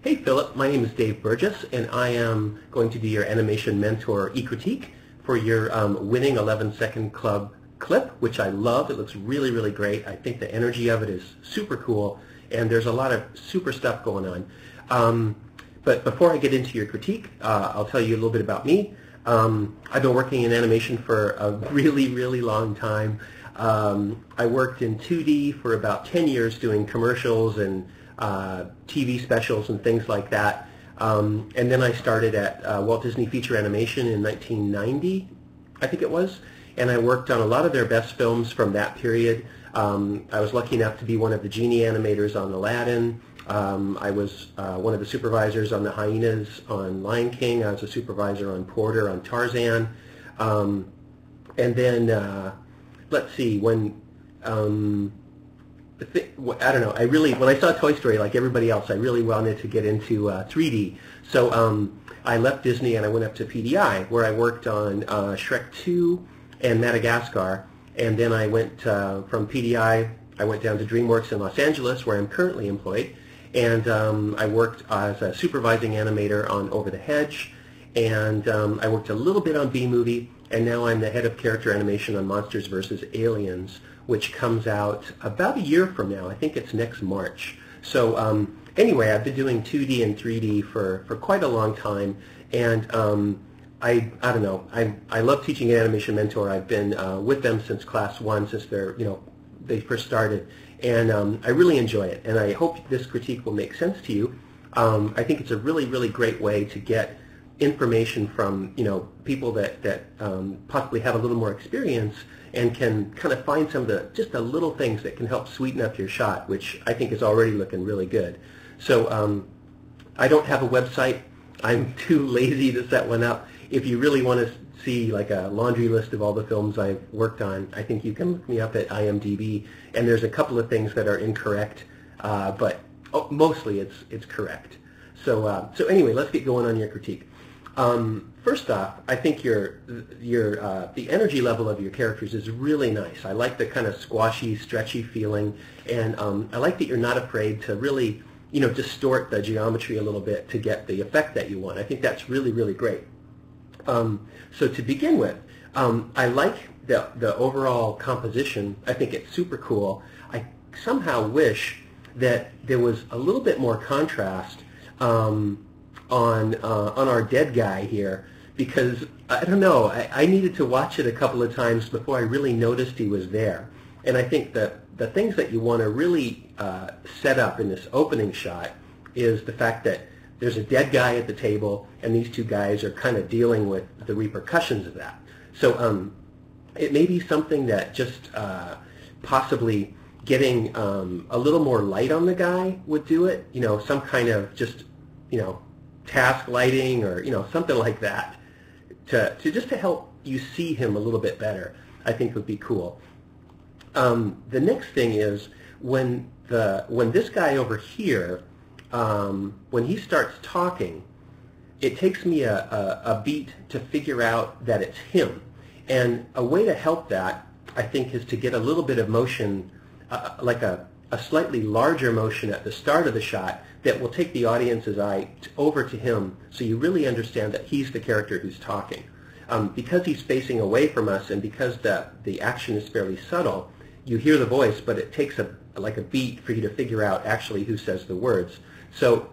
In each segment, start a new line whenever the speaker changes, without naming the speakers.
Hey Philip, my name is Dave Burgess, and I am going to be your animation mentor e-critique for your winning 11-second club clip, which I love. It looks really, really great. I think the energy of it is super cool, and there's a lot of super stuff going on. But before I get into your critique, I'll tell you a little bit about me. I've been working in animation for a really, really long time. I worked in 2D for about 10 years doing commercials and TV specials and things like that. And then I started at Walt Disney Feature Animation in 1990, I think it was, and I worked on a lot of their best films from that period. I was lucky enough to be one of the genie animators on Aladdin. I was one of the supervisors on the hyenas on Lion King. I was a supervisor on Porter on Tarzan. And then, let's see, when I don't know. When I saw Toy Story, like everybody else, I really wanted to get into 3D. So I left Disney and I went up to PDI, where I worked on Shrek 2 and Madagascar. And then I went from PDI, I went down to DreamWorks in Los Angeles, where I'm currently employed. And I worked as a supervising animator on Over the Hedge. And I worked a little bit on B-Movie. And now I'm the head of character animation on Monsters vs. Aliens, which comes out about a year from now. I think it's next March. So anyway, I've been doing 2D and 3D for quite a long time, and I don't know. I love teaching an animation mentor. I've been with them since class 1, since they first started, and I really enjoy it. And I hope this critique will make sense to you. I think it's a really, really great way to get information from people that possibly have a little more experience and can kind of find some of just the little things that can help sweeten up your shot, which I think is already looking really good. So I don't have a website. I'm too lazy to set one up. If you really want to see like a laundry list of all the films I've worked on, I think you can look me up at IMDb, and there's a couple of things that are incorrect, but mostly it's correct. So anyway, let's get going on your critique. First off, I think the energy level of your characters is really nice. I like the kind of squashy, stretchy feeling, and I like that you're not afraid to really, distort the geometry a little bit to get the effect that you want. I think that's really, really great. So to begin with, I like the overall composition. I think it's super cool. I somehow wish that there was a little bit more contrast on our dead guy here, because I don't know, I needed to watch it a couple of times before I really noticed he was there. And I think that the things that you want to really set up in this opening shot is the fact that there's a dead guy at the table, and these two guys are kind of dealing with the repercussions of that. So it may be something that just possibly getting a little more light on the guy would do it. Some kind of just task lighting or something like that to help you see him a little bit better, I think would be cool. The next thing is when this guy over here, when he starts talking, it takes me a beat to figure out that it's him. And a way to help that, I think, is to get a little bit of motion, like a slightly larger motion at the start of the shot that will take the audience's eye over to him, so you really understand that he's the character who's talking. Because he's facing away from us, and because the action is fairly subtle, you hear the voice, but it takes like a beat for you to figure out actually who says the words. So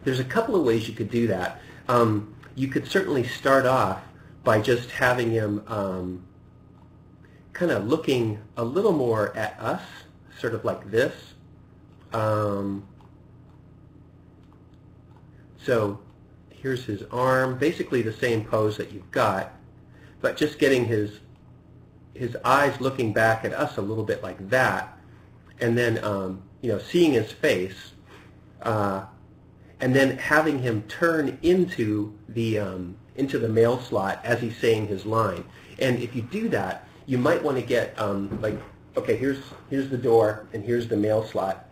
there's a couple of ways you could do that. You could certainly start off by just having him kind of looking a little more at us, sort of like this. So here's his arm, basically the same pose that you've got, but just getting his eyes looking back at us a little bit like that, and then seeing his face, and then having him turn into the mail slot as he's saying his line. And if you do that, you might want to get like, okay, here's the door and here's the mail slot.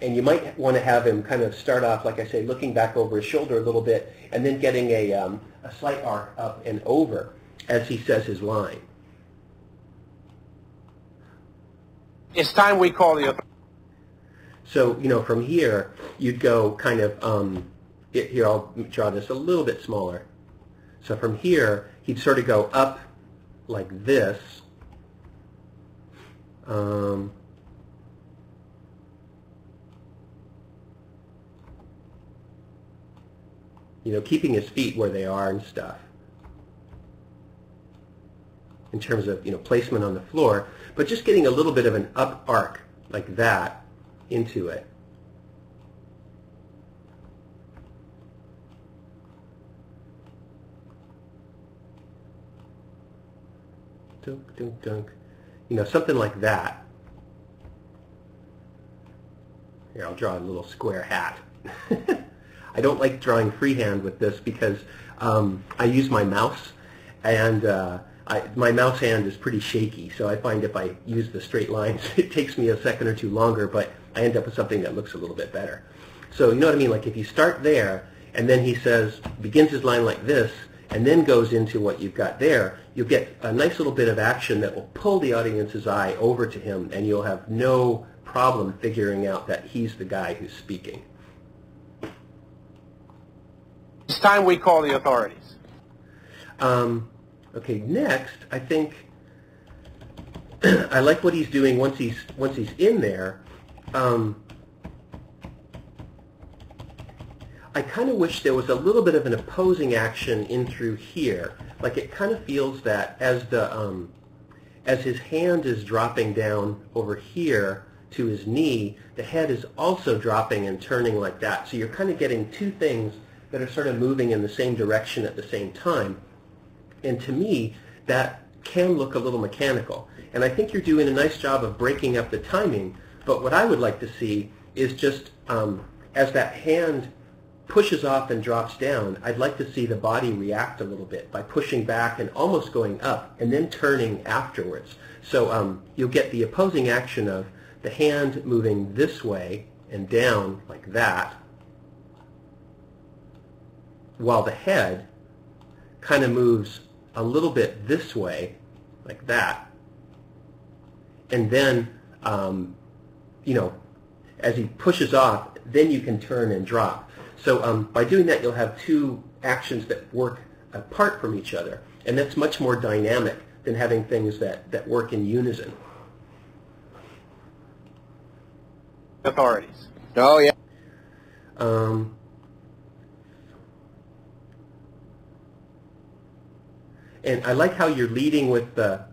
And you might want to have him kind of start off, like I say, looking back over his shoulder a little bit, and then getting a slight arc up and over as he says his line.
It's time we call the...
So, from here, you'd go kind of, here, I'll draw this a little bit smaller. So from here, he'd sort of go up like this. Keeping his feet where they are and stuff in terms of, placement on the floor, but just getting a little bit of an up arc like that into it. Dunk, dunk, dunk. Something like that. Here, I'll draw a little square hat. I don't like drawing freehand with this because I use my mouse, and my mouse hand is pretty shaky, so I find if I use the straight lines, it takes me a second or two longer, but I end up with something that looks a little bit better. So you know what I mean? Like if you start there, and then he begins his line like this, and then goes into what you've got there, you'll get a nice little bit of action that will pull the audience's eye over to him, and you'll have no problem figuring out that he's the guy who's speaking.
It's time we call the authorities.
Okay, next, I think I like what he's doing once he's in there. I kind of wish there was a little bit of an opposing action in through here. Like it kind of feels that as his hand is dropping down over here to his knee, the head is also dropping and turning like that. So you're kind of getting two things that are sort of moving in the same direction at the same time. And to me, that can look a little mechanical. And I think you're doing a nice job of breaking up the timing. But what I would like to see is just as that hand pushes off and drops down, I'd like to see the body react a little bit by pushing back and almost going up and then turning afterwards. So you'll get the opposing action of the hand moving this way and down like that, while the head kind of moves a little bit this way like that. And then, as he pushes off, then you can turn and drop. So by doing that, you'll have two actions that work apart from each other. And that's much more dynamic than having things that work in unison.
Authorities.
Oh, yeah.
And I like how you're leading with the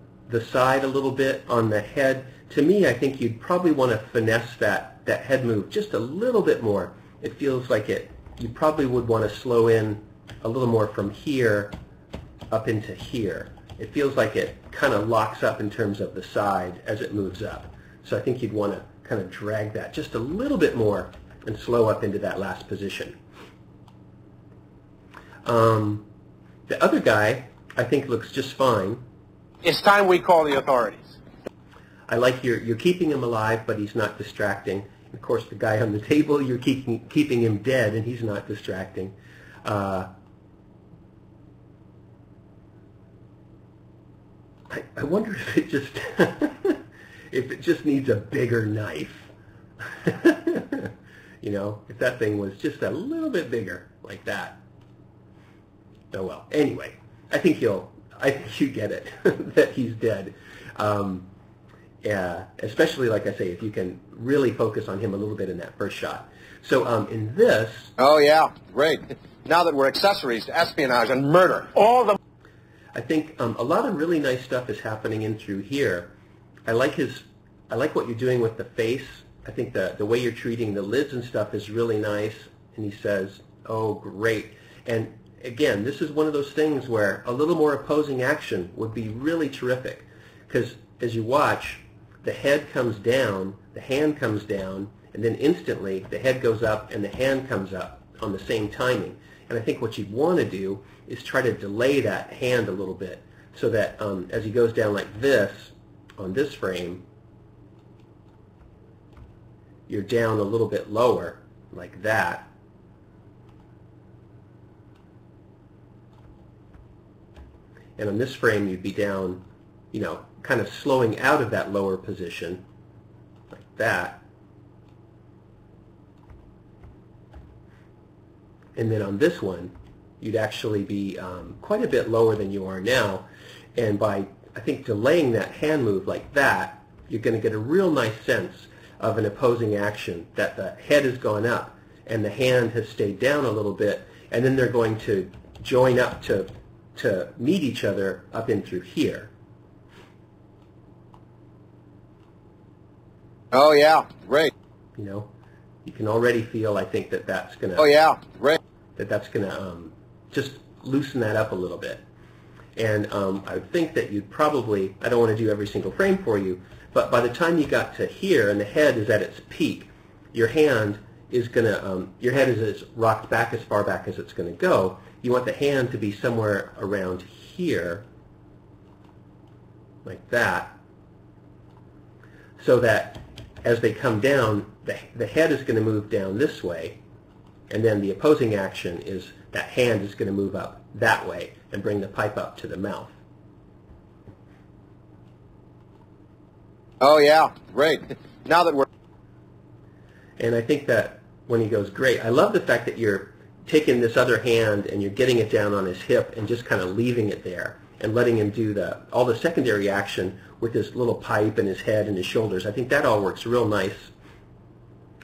side a little bit on the head. To me, I think you'd probably want to finesse that head move just a little bit more. It feels like you probably would want to slow in a little more from here up into here. It feels like it kind of locks up in terms of the side as it moves up. So I think you'd want to kind of drag that just a little bit more and slow up into that last position. The other guy, I think, looks just fine.
It's time we call the authorities.
I like you're keeping him alive, but he's not distracting. Of course, the guy on the table, you're keeping him dead, and he's not distracting. I wonder if it just if it just needs a bigger knife. If that thing was just a little bit bigger, like that. Oh well. Anyway, I think you get it that he's dead. Yeah, especially, like I say, if you can really focus on him a little bit in that first shot. So in this...
Oh, yeah. Great. Now that we're accessories to espionage and murder.
I think a lot of really nice stuff is happening in through here. I like what you're doing with the face. I think the way you're treating the lids and stuff is really nice. And he says, oh, great. And again, this is one of those things where a little more opposing action would be really terrific. Because as you watch, the head comes down, the hand comes down, and then instantly the head goes up and the hand comes up on the same timing. And I think what you'd want to do is try to delay that hand a little bit so that as he goes down like this on this frame, you're down a little bit lower like that. And on this frame, you'd be down, kind of slowing out of that lower position, like that. And then on this one, you'd actually be quite a bit lower than you are now. And by, I think, delaying that hand move like that, you're going to get a real nice sense of an opposing action, that the head has gone up and the hand has stayed down a little bit, and then they're going to join up to meet each other up in through here.
Oh, yeah, great.
You know, you can already feel, I think, that that's going to...
Oh, yeah, great.
That's going to just loosen that up a little bit. And I would think that you'd probably, I don't want to do every single frame for you, but by the time you got to here and the head is at its peak, your hand is going to, your head is rocked back as far back as it's going to go. You want the hand to be somewhere around here, like that, so that as they come down, the head is going to move down this way, and then the opposing action is that hand is going to move up that way and bring the pipe up to the mouth.
Oh, yeah, great. Now that we're...
And I think that when he goes, great, I love the fact that you're taking this other hand and you're getting it down on his hip and just kind of leaving it there and letting him do all the secondary action with his little pipe and his head and his shoulders. I think that all works real nice.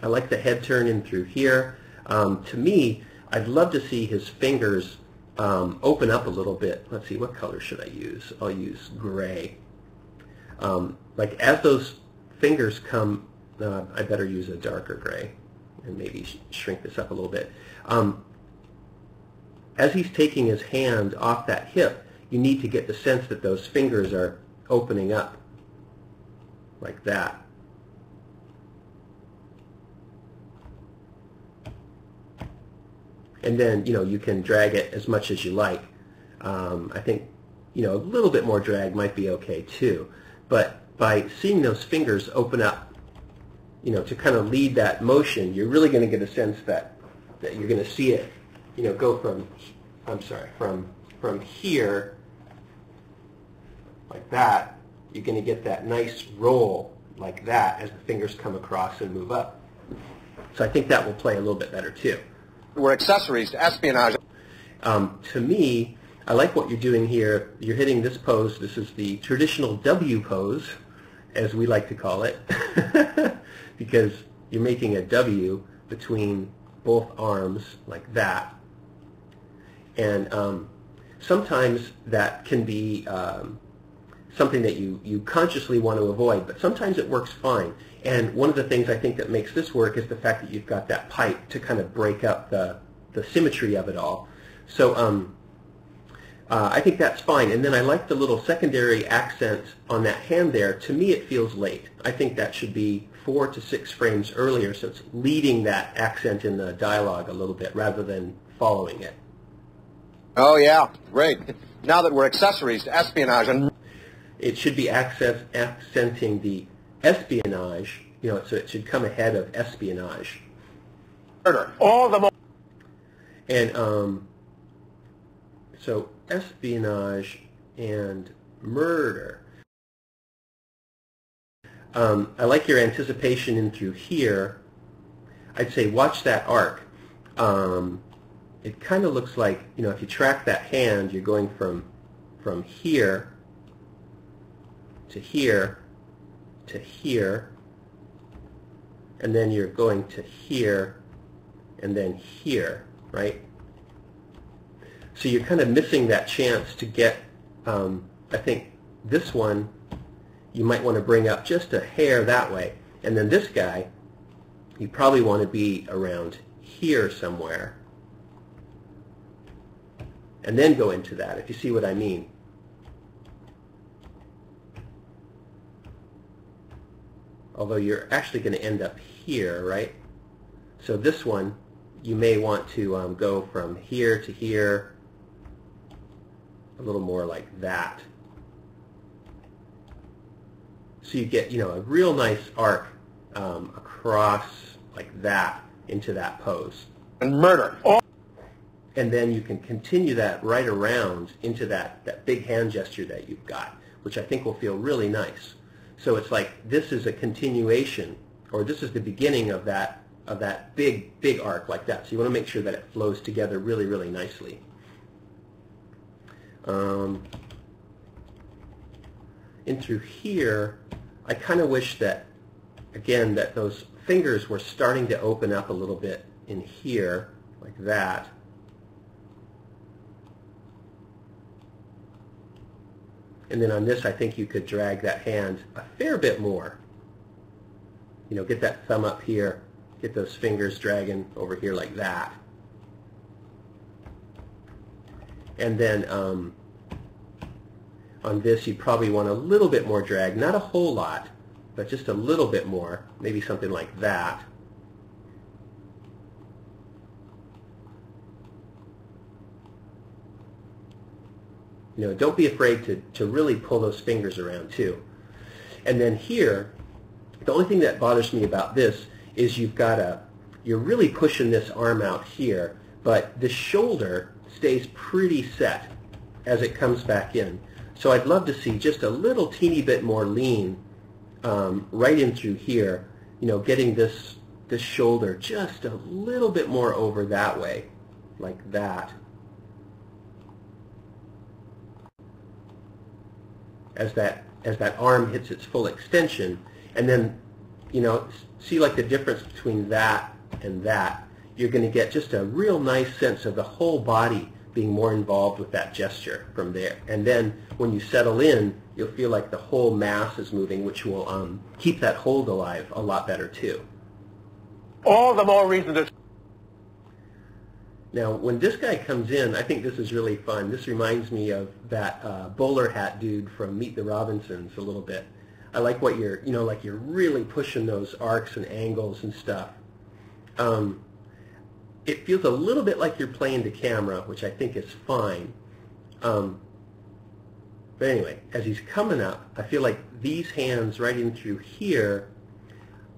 I like the head turn in through here. To me, I'd love to see his fingers open up a little bit. Let's see, what color should I use? I'll use gray. Like as those fingers come, I better use a darker gray and maybe shrink this up a little bit. As he's taking his hand off that hip, you need to get the sense that those fingers are opening up like that. And then, you know, you can drag it as much as you like. I think, you know, a little bit more drag might be okay too. But by seeing those fingers open up, you know, to kind of lead that motion, you're really going to get a sense that you're going to see it, you know, go from, I'm sorry, from here, like that. You're going to get that nice roll like that as the fingers come across and move up. So I think that will play a little bit better too.
We're accessories to espionage.
To me, I like what you're doing here. You're hitting this pose. This is the traditional W pose, as we like to call it, because you're making a W between both arms like that. And sometimes that can be something that you consciously want to avoid, but sometimes it works fine. And one of the things I think that makes this work is the fact that you've got that pipe to kind of break up the symmetry of it all. So I think that's fine. And then I like the little secondary accent on that hand there. To me, it feels late. I think that should be 4 to 6 frames earlier, so it's leading that accent in the dialogue a little bit rather than following it.
Oh, yeah, great. Now that we're accessories to espionage and...
It should be accenting the espionage, you know, so it should come ahead of espionage.
Murder. All the more.
And so espionage and murder. I like your anticipation in through here. I'd say watch that arc. It kind of looks like, you know, if you track that hand, you're going from here to here to here, and then you're going to here and then here, right? So you're kind of missing that chance to get, I think this one you might want to bring up just a hair that way, and then this guy you probably want to be around here somewhere, and then go into that, if you see what I mean. Although you're actually going to end up here, right? So this one, you may want to go from here to here, a little more like that. So you get, you know, a real nice arc across like that into that pose.
And murder. Oh.
And then you can continue that right around into that big hand gesture that you've got, which I think will feel really nice. So it's like this is a continuation, or this is the beginning of that of that big arc like that. So you want to make sure that it flows together really, really nicely. In through here, I kind of wish that, again, that those fingers were starting to open up a little bit in here, like that. And then on this, I think you could drag that hand a fair bit more. You know, get that thumb up here, get those fingers dragging over here like that. And then on this, you probably want a little bit more drag, not a whole lot, but just a little bit more, maybe something like that. You know, don't be afraid to really pull those fingers around too. And then here, the only thing that bothers me about this is you're really pushing this arm out here, but the shoulder stays pretty set as it comes back in. So I'd love to see just a little teeny bit more lean right in through here, you know, getting this shoulder just a little bit more over that way, like that. As that arm hits its full extension, and then, you know, see like the difference between that and that. You're going to get just a real nice sense of the whole body being more involved with that gesture from there. And then when you settle in, you'll feel like the whole mass is moving, which will keep that hold alive a lot better too.
All the more reason to...
Now, when this guy comes in, I think this is really fun. This reminds me of that bowler hat dude from Meet the Robinsons a little bit. I like what you're, you know, like you're really pushing those arcs and angles and stuff. It feels a little bit like you're playing the camera, which I think is fine. But anyway, as he's coming up, I feel like these hands right in through here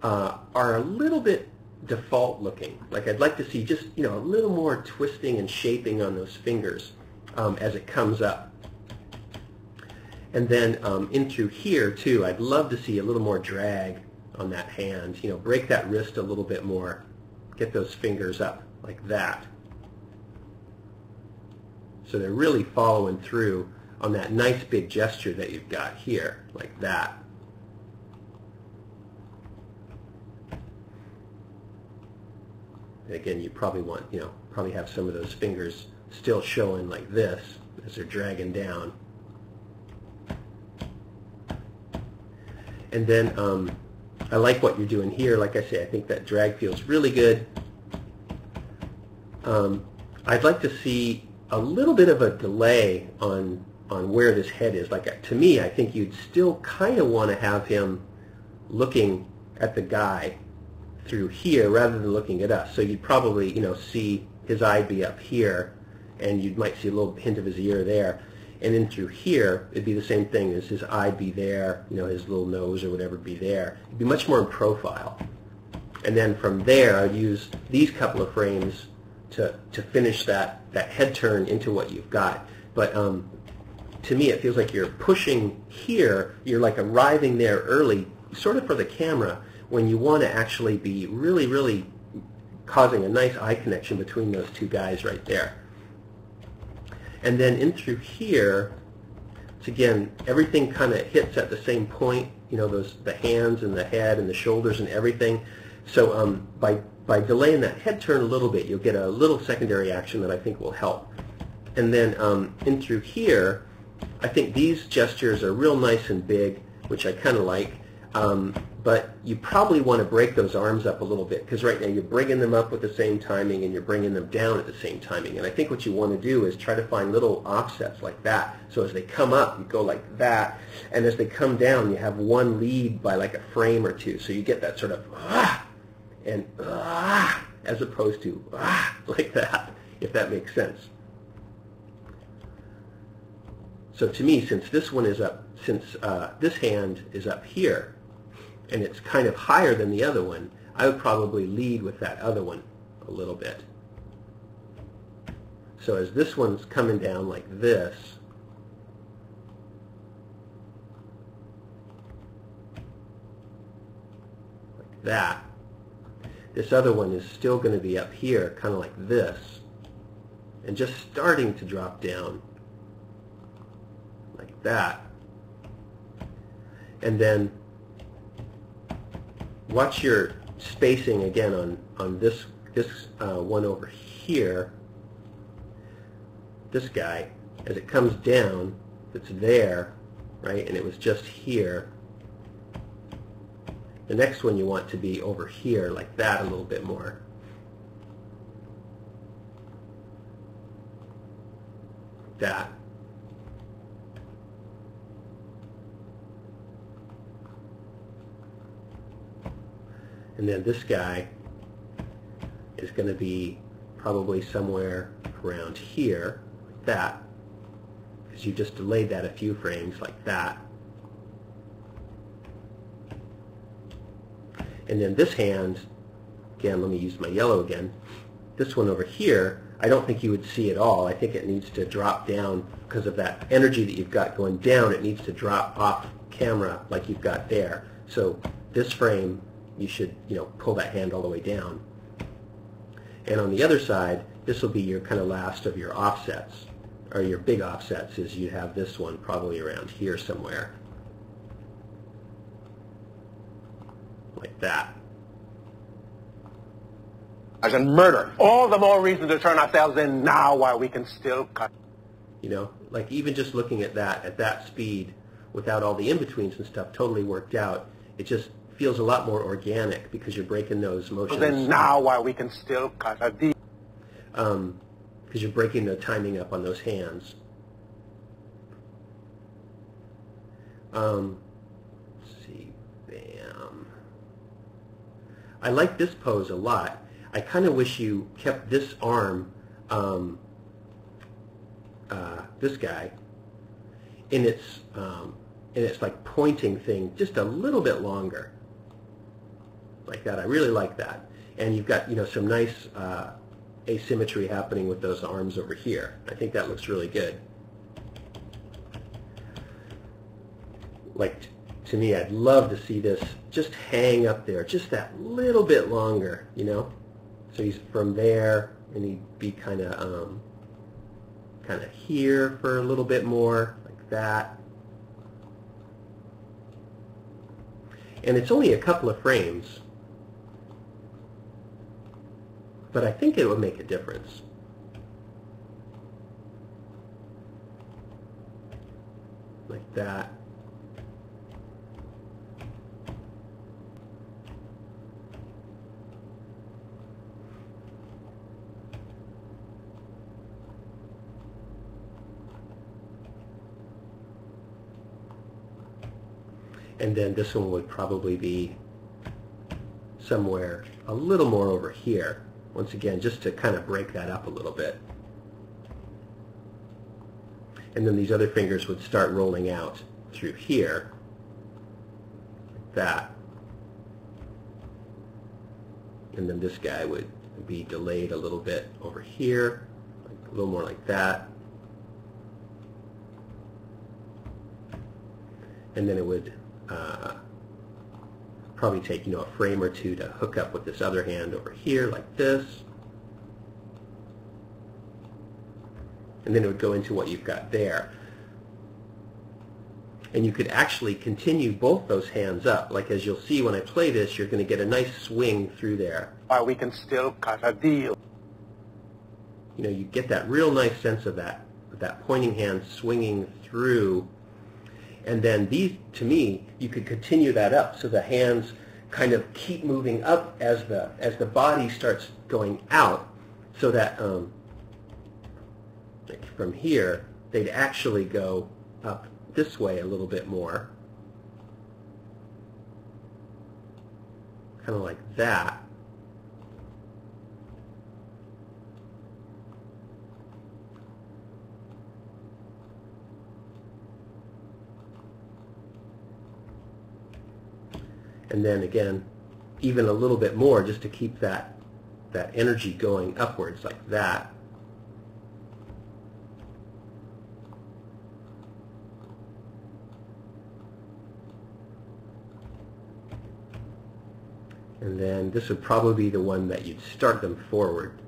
are a little bit default looking. Like I'd like to see just, you know, a little more twisting and shaping on those fingers as it comes up. And then in through here too, I'd love to see a little more drag on that hand. You know, break that wrist a little bit more. Get those fingers up like that. So they're really following through on that nice big gesture that you've got here, like that. And again, you probably want, you know, probably have some of those fingers still showing like this as they're dragging down. And then I like what you're doing here. Like I say, I think that drag feels really good. I'd like to see a little bit of a delay on where this head is. Like to me, I think you'd still kind of want to have him looking at the guy through here rather than looking at us. So you'd probably, you know, see his eye be up here, and you might see a little hint of his ear there. And then through here, it'd be the same thing as his eye be there, you know, his little nose or whatever be there. It'd be much more in profile. And then from there, I'd use these couple of frames to finish that head turn into what you've got. But to me, it feels like you're pushing here, you're like arriving there early, sort of for the camera, when you want to actually be really, really causing a nice eye connection between those two guys right there. And then in through here, it's again, everything kind of hits at the same point, you know, the hands and the head and the shoulders and everything. So by delaying that head turn a little bit, you'll get a little secondary action that I think will help. And then in through here, I think these gestures are real nice and big, which I kind of like. But you probably want to break those arms up a little bit, because right now you're bringing them up with the same timing and you're bringing them down at the same timing. And I think what you want to do is try to find little offsets like that. So as they come up, you go like that, and as they come down, you have one lead by like a frame or two. So you get that sort of and as opposed to like that, if that makes sense. So to me, since this one is up, since this hand is up here, and it's kind of higher than the other one, I would probably lead with that other one a little bit. So as this one's coming down like this, like that, this other one is still going to be up here, kind of like this, and just starting to drop down like that. And then watch your spacing again on this one over here, this guy, as it comes down, it's there, right, and it was just here. The next one you want to be over here, like that, a little bit more. Like that. And then this guy is going to be probably somewhere around here, like that, because you just delayed that a few frames, like that. And then this hand, again, let me use my yellow again. This one over here, I don't think you would see at all. I think it needs to drop down because of that energy that you've got going down. It needs to drop off camera like you've got there. So this frame, you should, pull that hand all the way down. And on the other side, this will be your kind of last of your offsets, or your big offsets, is you have this one probably around here somewhere. Like that.
And murder.
All the more reason to turn ourselves in now while we can still cut.
Like even just looking at that speed, without all the in-betweens and stuff totally worked out, it just feels a lot more organic because you're breaking those motions.
Then now while we can still cut a deal.
Because you're breaking the timing up on those hands. Let's see, bam. I like this pose a lot. I kind of wish you kept this arm, this guy, in its like pointing thing just a little bit longer. Like that. I really like that. And you've got, some nice asymmetry happening with those arms over here. I think that looks really good. Like, to me, I'd love to see this just hang up there, just that little bit longer, So he's from there, and he'd be kind of here for a little bit more, like that. And it's only a couple of frames, but I think it would make a difference. Like that. And then this one would probably be somewhere a little more over here. Once again, just to kind of break that up a little bit. And then these other fingers would start rolling out through here, like that. And then this guy would be delayed a little bit over here, like a little more like that. And then it would probably take, a frame or two to hook up with this other hand over here, like this. And then it would go into what you've got there. And you could actually continue both those hands up. Like as you'll see when I play this, you're going to get a nice swing through there.
While we can still cut a deal.
You get that real nice sense of that pointing hand swinging through. And then these, to me, you could continue that up so the hands kind of keep moving up as the body starts going out, so that like from here they'd actually go up this way a little bit more, kind of like that. And then again, even a little bit more, just to keep that energy going upwards like that. And then this would probably be the one that you'd start them forward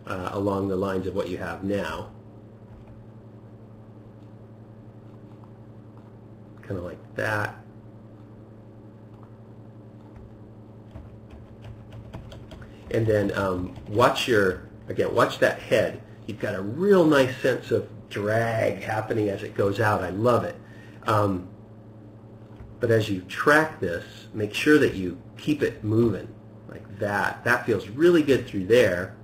along the lines of what you have now. Kind of like that. And then watch that head. You've got a real nice sense of drag happening as it goes out. I love it. But as you track this, make sure that you keep it moving like that. That feels really good through there.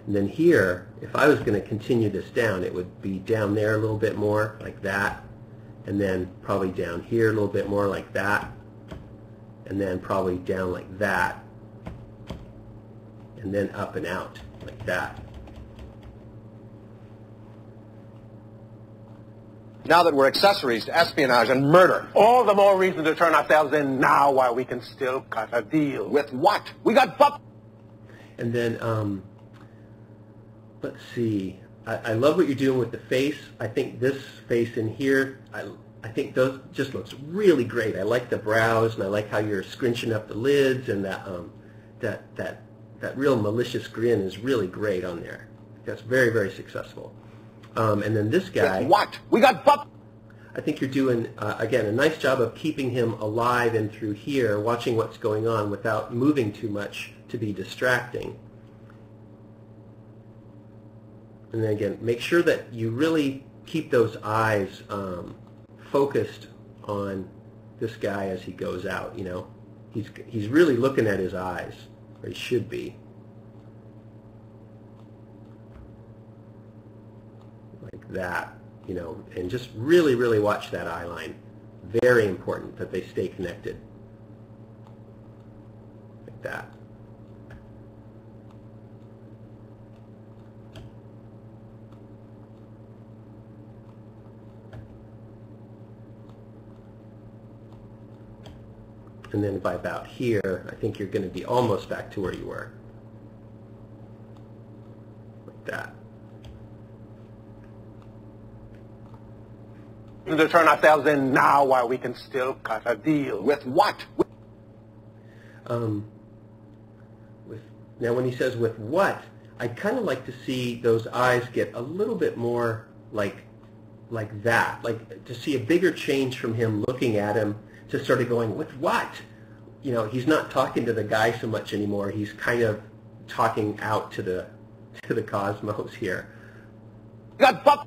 And then here, if I was going to continue this down, it would be down there a little bit more like that. And then probably down here a little bit more like that. And then probably down like that. And then up and out like that.
Now that we're accessories to espionage and murder.
All the more reason to turn ourselves in now while we can still cut a deal.
With what? We got buck.
And then, let's see. I love what you're doing with the face. I think this face in here, I think those just looks really great. I like the brows, and I like how you're scrunching up the lids, and that real malicious grin is really great on there. That's very, very successful. And then this guy.
With what? We got buck.
I think you're doing, again, a nice job of keeping him alive and through here, watching what's going on without moving too much to be distracting. And then again, make sure that you really keep those eyes focused on this guy as he goes out, you know. He's really looking at his eyes, or he should be. Like that, you know, and just really, really watch that eye line. Very important that they stay connected. Like that. And then by about here, I think you're going to be almost back to where you were. Like that.
To turn ourselves in now while we can still cut a deal.
With what?
Now when he says with what, I'd kind of like to see those eyes get a little bit more like that. Like to see a bigger change from him looking at him to sort of going, with what? You know, he's not talking to the guy so much anymore. He's kind of talking out to the cosmos here.
Got buck.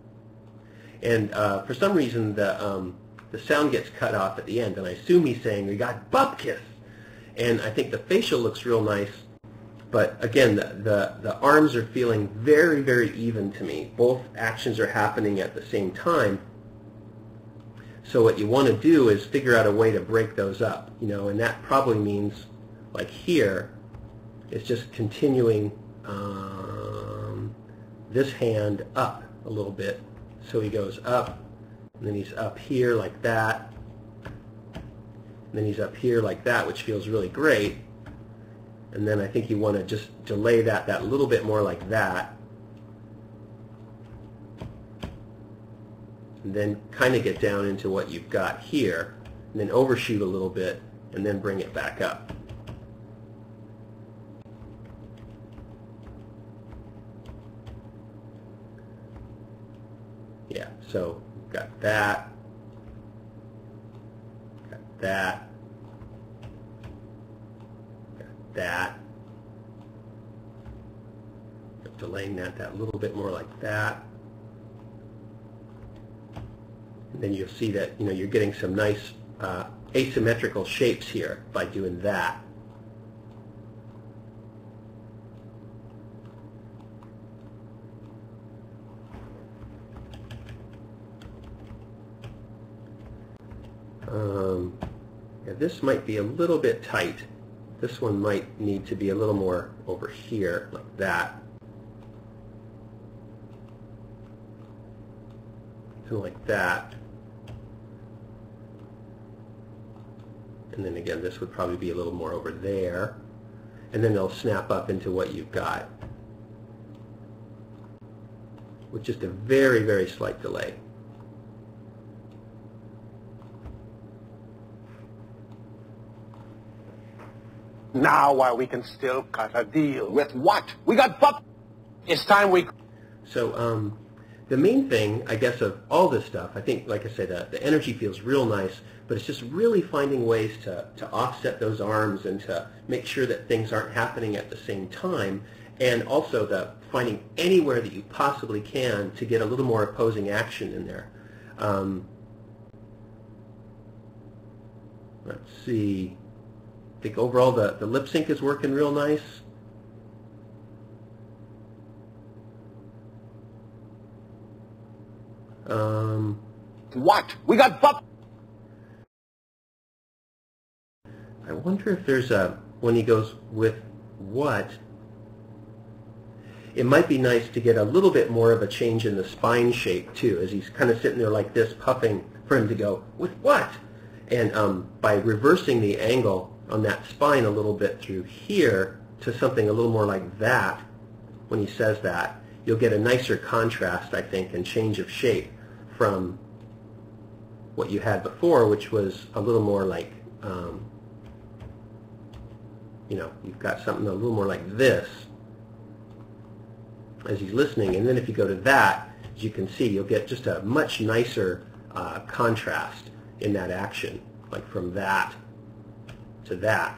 And for some reason, the sound gets cut off at the end, and I assume he's saying, we got bupkis. And I think the facial looks real nice, but again, the arms are feeling very, very even to me. Both actions are happening at the same time. So what you want to do is figure out a way to break those up, you know, and that probably means, like here, it's just continuing this hand up a little bit. So he goes up, and then he's up here like that, and then he's up here like that, which feels really great. And then I think you want to just delay that little bit more like that. And then kind of get down into what you've got here, and then overshoot a little bit, and then bring it back up. Yeah, so got that, got that, got that. Delaying that little bit more like that. And then you'll see that, you know, you're getting some nice asymmetrical shapes here by doing that. Yeah, this might be a little bit tight. This one might need to be a little more over here, like that. Something like that. And then again, this would probably be a little more over there. And then they'll snap up into what you've got with just a very, very slight delay.
now while we can still cut a deal.
With what? We got buck.
It's time we...
So the main thing, I guess, of all this stuff, I think, like I said, the energy feels real nice, but it's just really finding ways to offset those arms and to make sure that things aren't happening at the same time, and also finding anywhere that you possibly can to get a little more opposing action in there. Let's see. I think overall the lip sync is working real nice.
What? We got buck.
I wonder if there's when he goes with what, it might be nice to get a little bit more of a change in the spine shape too, as he's kind of sitting there like this, puffing, for him to go, with what? And by reversing the angle on that spine a little bit through here to something a little more like that, when he says that, you'll get a nicer contrast, I think, and change of shape from what you had before, which was a little more like, you know, you've got something a little more like this as he's listening. And then if you go to that, as you can see, you'll get just a much nicer contrast in that action, like from that to that.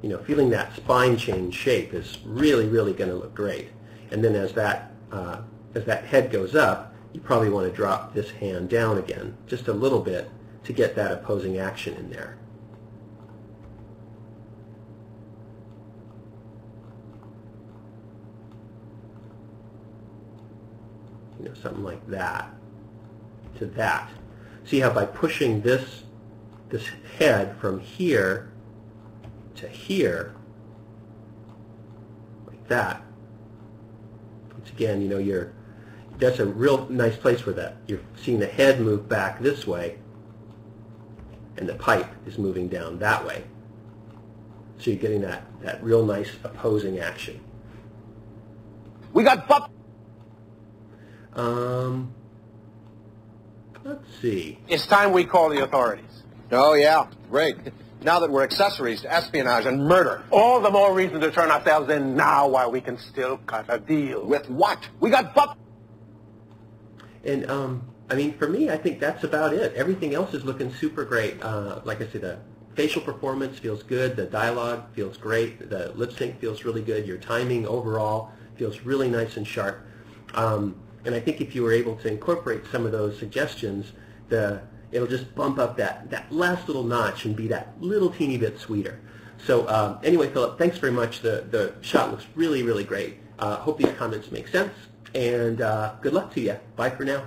You know, feeling that spine change shape is really, really going to look great. And then as that head goes up, you probably want to drop this hand down again, just a little bit, to get that opposing action in there. You know, something like that to that. See how by pushing this head from here to here, like that, once again, you know, that's a real nice place where you're seeing the head move back this way, and the pipe is moving down that way. So you're getting that real nice opposing action.
We got buck.
Let's see.
It's time we call the authorities.
Oh, yeah. Great. Now that we're accessories to espionage and murder.
All the more reason to turn ourselves in now while we can still cut a deal.
With what? We got buck.
And I mean, for me, I think that's about it. Everything else is looking super great. Like I said, the facial performance feels good. The dialogue feels great. The lip sync feels really good. Your timing overall feels really nice and sharp. And I think if you were able to incorporate some of those suggestions, it'll just bump up that last little notch and be that little teeny bit sweeter. So anyway, Philip, thanks very much. The shot looks really, really great. Hope these comments make sense. And good luck to you. Bye for now.